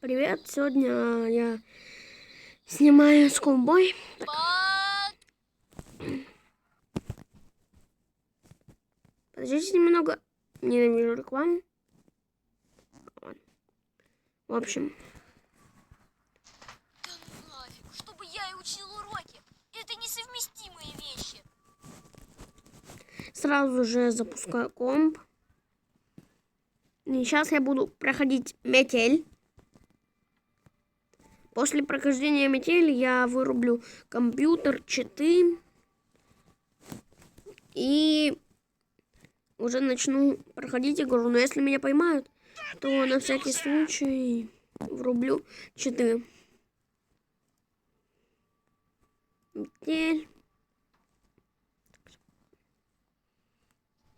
Привет, сегодня я снимаю скулбой. Подождите немного, ненавижу рекламу. В общем. Да ну нафиг, чтобы я и учил уроки. Это несовместимые вещи. Сразу же запускаю комп. И сейчас я буду проходить метель. После прохождения метели я вырублю компьютер, читы. И уже начну проходить игру. Но если меня поймают, то на всякий случай врублю читы. Метель.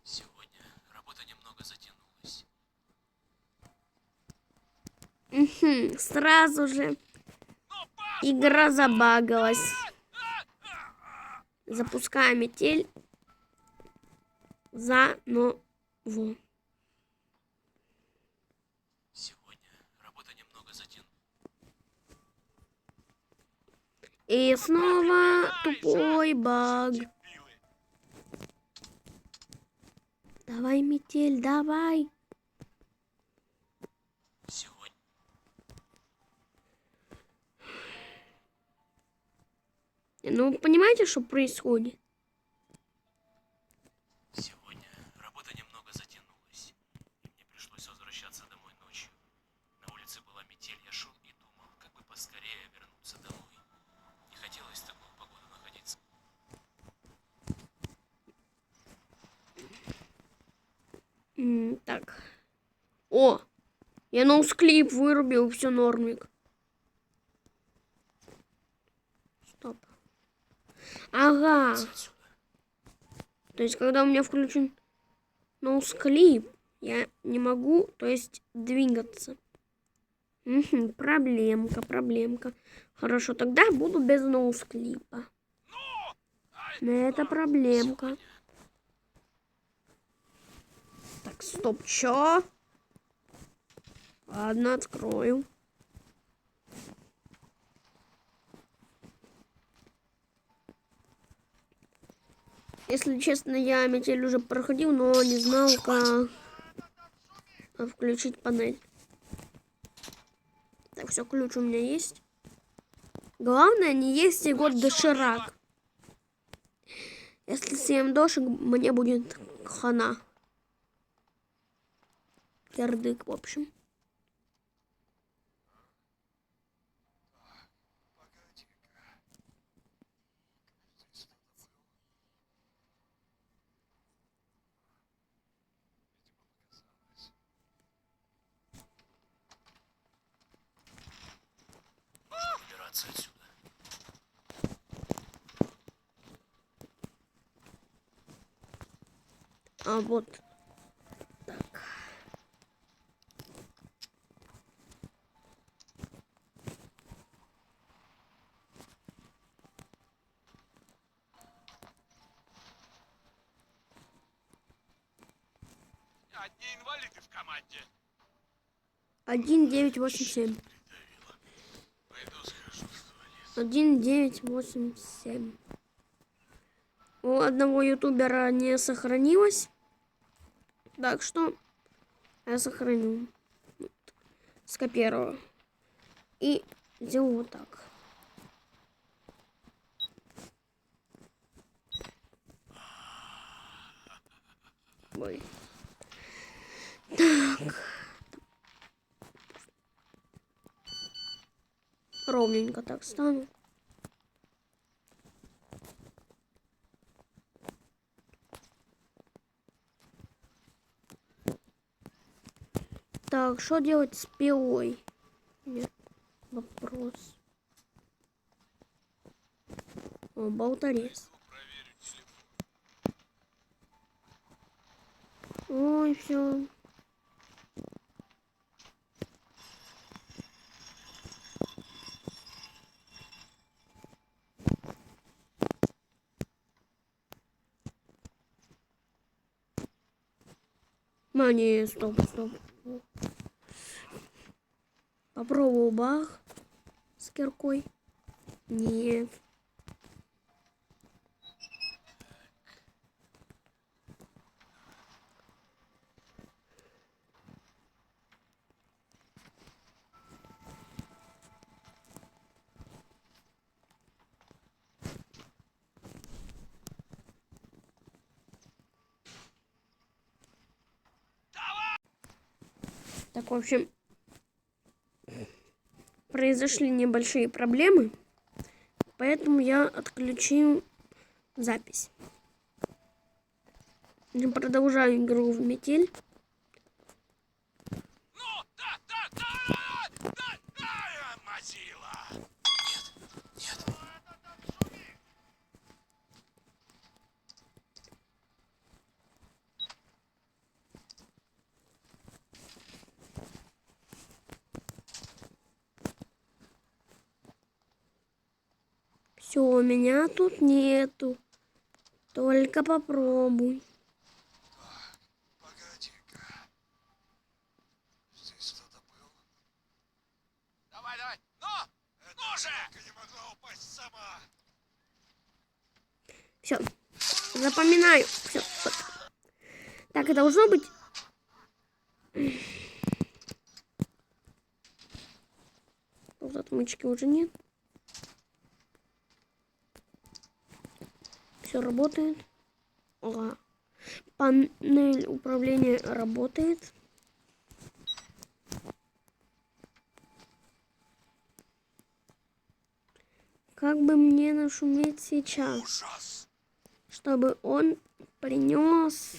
Сегодня работа немного затянулась. Сразу же игра забагалась. Запускаем метель заново. Сегодня работа немного затянулась. И снова тупой баг. Давай, метель, давай. Сегодня. Ну, понимаете, что происходит? Сегодня работа немного затянулась. И мне пришлось возвращаться домой ночью. На улице была метель, я шел и думал, как бы поскорее вернуться домой. Не хотелось в такую погоду находиться. Так. О, я ноусклип вырубил, все нормик. Стоп. Ага. Отсюда. То есть, когда у меня включен ноусклип, я не могу, то есть, двигаться. Проблемка. Хорошо, тогда буду без ноусклипа. Но это проблемка. Так, стоп, чё? Ладно, открою. Если честно, я метель уже проходил, но не знал, как включить панель. Так, все, ключ у меня есть. Главное, не есть его доширак. Если съем дошик, мне будет хана. Кирдык, в общем. Убираться отсюда. А вот так. Одни инвалиды в команде. 1987. Пойду схожу в туалет. 1987. У одного ютубера не сохранилось. Так что я сохраню. Скопировал. И сделаю вот так. Ой. Так. Ровненько так стану. Так, что делать с пилой? Нет, вопрос. О, болторез. Ой, все. Не, стоп. Попробовал бах с киркой. Нет. Так, в общем, произошли небольшие проблемы, поэтому я отключил запись. Я продолжаю игру в метель. Ну, да, мазила. Нет. Все, меня тут нету. Только попробуй. Погоди-ка. Здесь кто-то был. Давай. Ну же! Не могла упасть сама. Все, запоминаю. Все. Так и должно быть. Тут отмычки уже нет. Все работает. Ага. Панель управления работает. Как бы мне нашуметь сейчас, Ужас. чтобы он принес.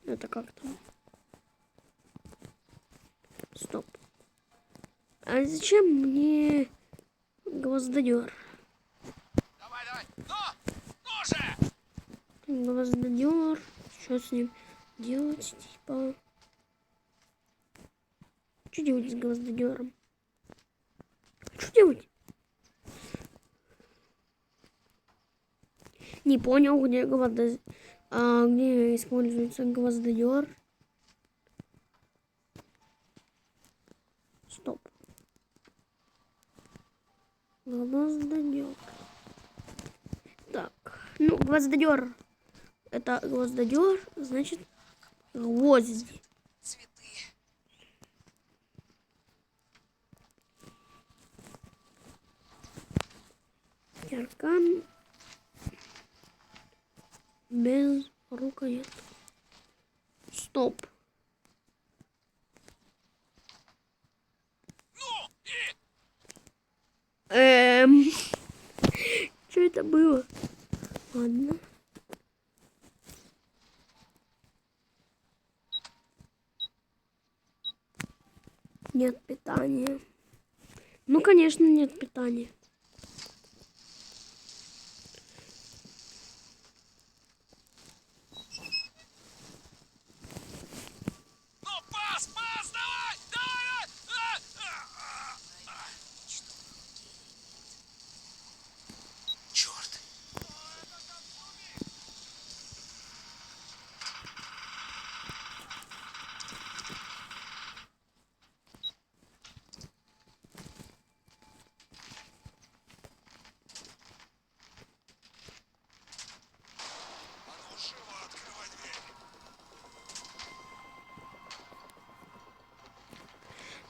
Это как там? Стоп. А зачем мне гвоздодер? Давай. Ну же! Гвоздодер. Что с ним делать? Типа. Что делать с гвоздодером? Что делать? Не понял, где где используется гвоздодер. Стоп. Гвоздодер. Так, ну, гвоздодер. Это гвоздодер, значит, гвозди. Цветы. Киркан без рукоятки. Стоп. Ну и... Что это было? Ладно. Нет питания. Ну, конечно, нет питания. Ну, пас, давай! Черт. А ну, живо открывай дверь.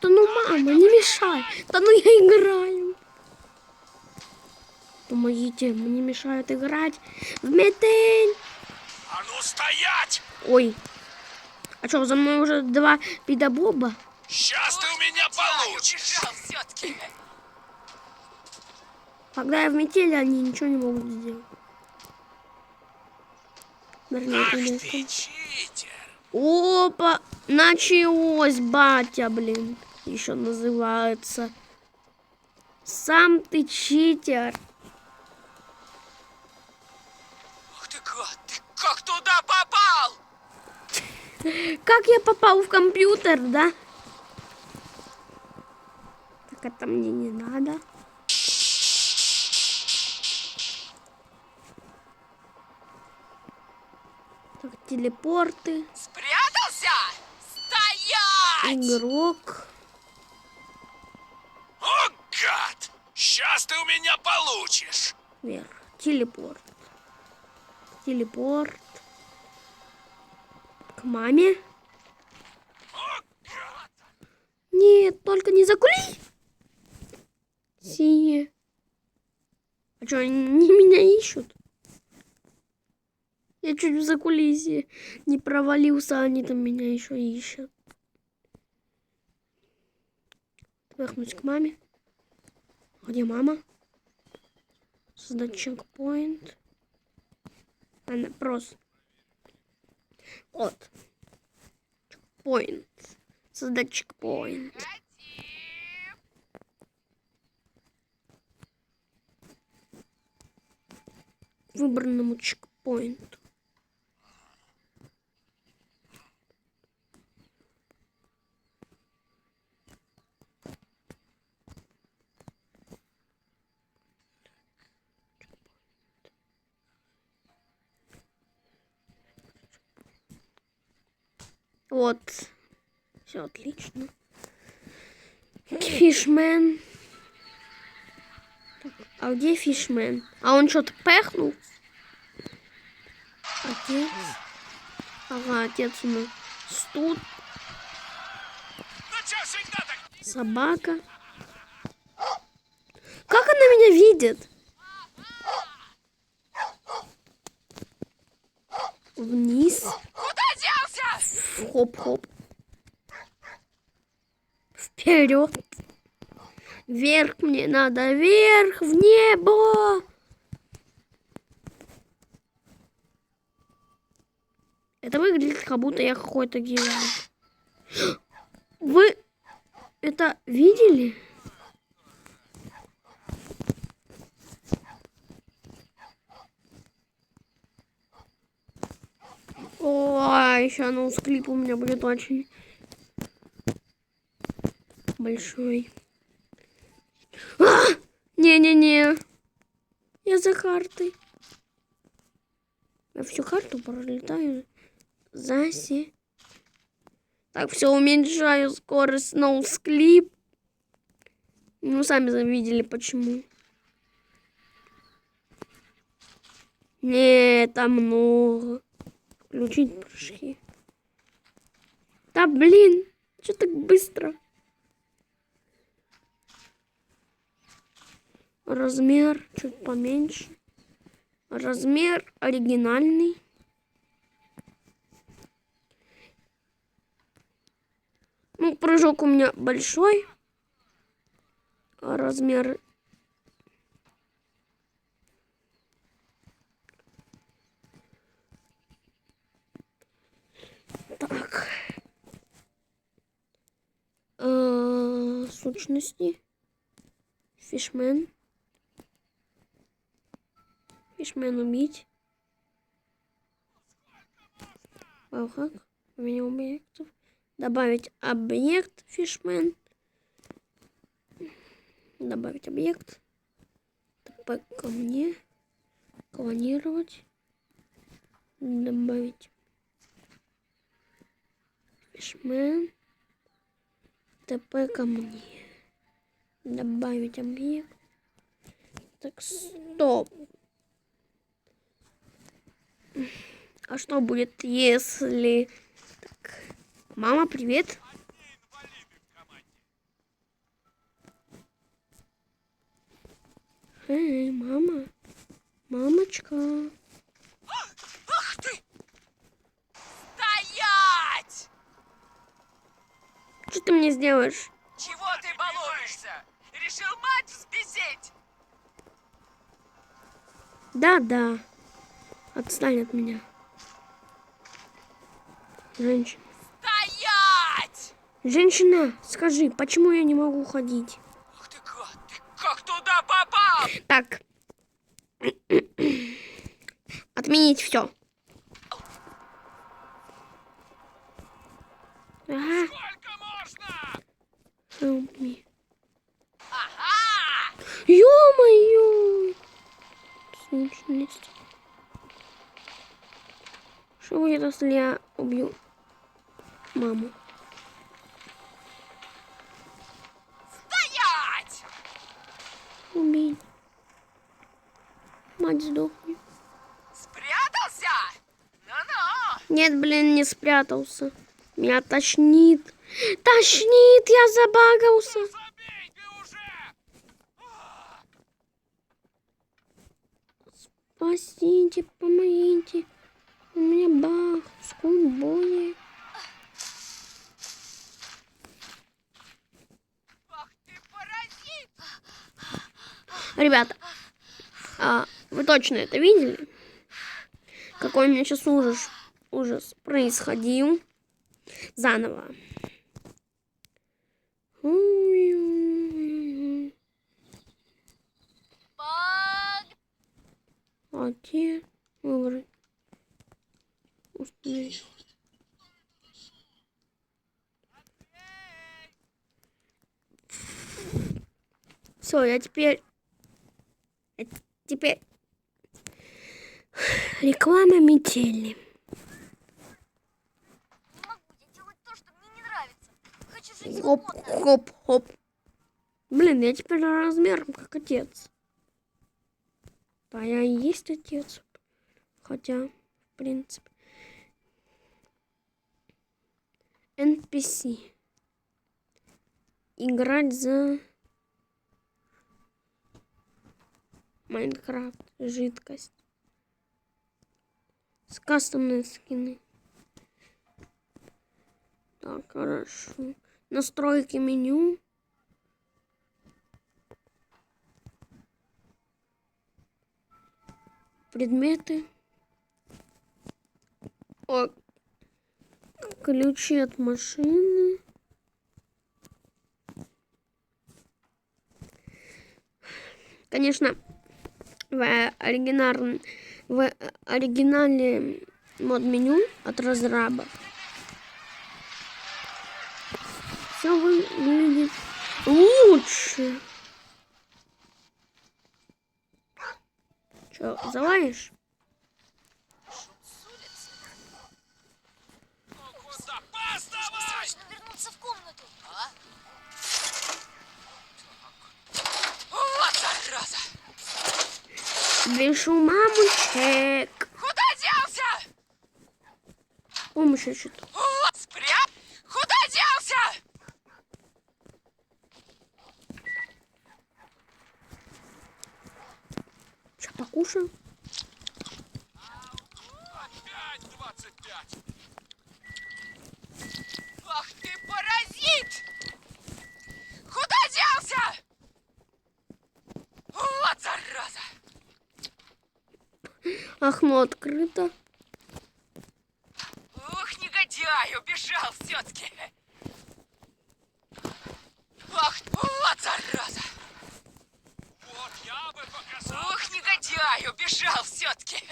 Да ну, мама, не мешай. Да ну, я играю. Помогите, мне мешают играть в метель. А ну, стоять! Ой. А что, за мной уже 2 пидобоба? Сейчас ты у меня получишь! Все-таки. Когда я в метели, они ничего не могут сделать. Вернее, Ах конечно. ты, читер! Опа, началось, батя, блин. Еще называется. Сам ты читер. Ух ты, гад, ты как туда попал? Как я попал в компьютер, да? Так это мне не надо. Так, телепорты. Спрятался? Стоять! игрок. О, гад! Сейчас ты у меня получишь! Вверх. Телепорт. Телепорт. К маме. О, гад! Нет, только не закули. Синие. А что, они меня ищут? Я чуть в закулисье не провалился, они там меня еще ищут. Вернусь к маме. Где мама? Создать чекпоинт. Она просто. Вот. Чекпоинт. Создать чекпоинт. Выбранному чекпоинту. Вот. Все отлично. Фишмен. Так, а где Фишмен? А он что-то пехнул? Отец. Ага, отец у нас тут. Ну чё, всегда так? Собака. Как она меня видит? Вниз. Куда делся? Хоп-хоп. Вперед. Вверх мне надо. Вверх, в небо. Это выглядит, как будто я какой-то гигант. Вы это видели? Ой, еще ноусклип у меня будет очень большой. Не-не-не. Я за картой. Я всю карту пролетаю. Заси. Так, все, уменьшаю скорость ноусклип. Ну, сами видели, почему. Не, там много. Включить прыжки. Да блин, что так быстро? Размер чуть поменьше. Размер оригинальный. Ну, прыжок у меня большой. А размер... Так. Сущности. Фишмен. Фишмен убить. Вау-хак. Меню объектов. Добавить объект фишмен. Добавить объект. ТП ко мне. Клонировать. Добавить фишмен. ТП ко мне. Добавить объект. Так, стоп. А что будет, если... Так. Мама, привет. Эй, мама. Мамочка. Ах ты! Стоять! Что ты мне сделаешь? Чего ты балуешься? Решил мать взбесить? Да. Отстань от меня. Женщина. Стоять! Женщина, скажи, почему я не могу ходить? Ух ты, гад! Ты как туда попал? Так. Отменить все. Ага. Сколько можно? Help me. Ага! Ё-моё! Сущность. Что будет, если я убью маму? мать, сдохни. Спрятался? Ну-ну! Нет, блин, не спрятался. Меня тошнит. Тошнит, я забагался. Забейте уже! Спасите, помогите. У меня баг, скулболи. Ах ты паразит! Ребята, вы точно это видели? Какой у меня сейчас ужас происходил. Заново. Пог... Окей. Выбрать. Установить. Все, я теперь... Реклама метели. Не могу я делать то, что мне не нравится. Хочу жить Хоп, свободно. хоп, хоп. Блин, я теперь размером как отец. Да, я и есть отец. Хотя, в принципе. NPC. Играть за Майнкрафт. Жидкость. С кастомные скины. Так, хорошо. Настройки меню. Предметы. О, ключи от машины. Конечно, в оригинале мод меню от разраба все выглядит лучше. Че, залаешь? Срочно вернуться в комнату. Вот зараза! Вешу мамочек. Куда делся? Помощь ищет. Спрят! Куда делся? Че, покушаю? Опять 25! Ах ты паразит! Куда делся? Вот зараза! Окно открыто. Ух, негодяй, убежал все-таки. Ах, вот зараза! Вот я бы показал. Ух, негодяй, убежал все-таки.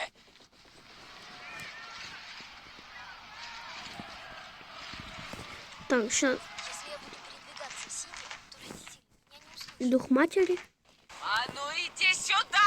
Так, сейчас Если я буду передвигаться сидя, то родители меня не услышат. иду к матери. А ну иди сюда!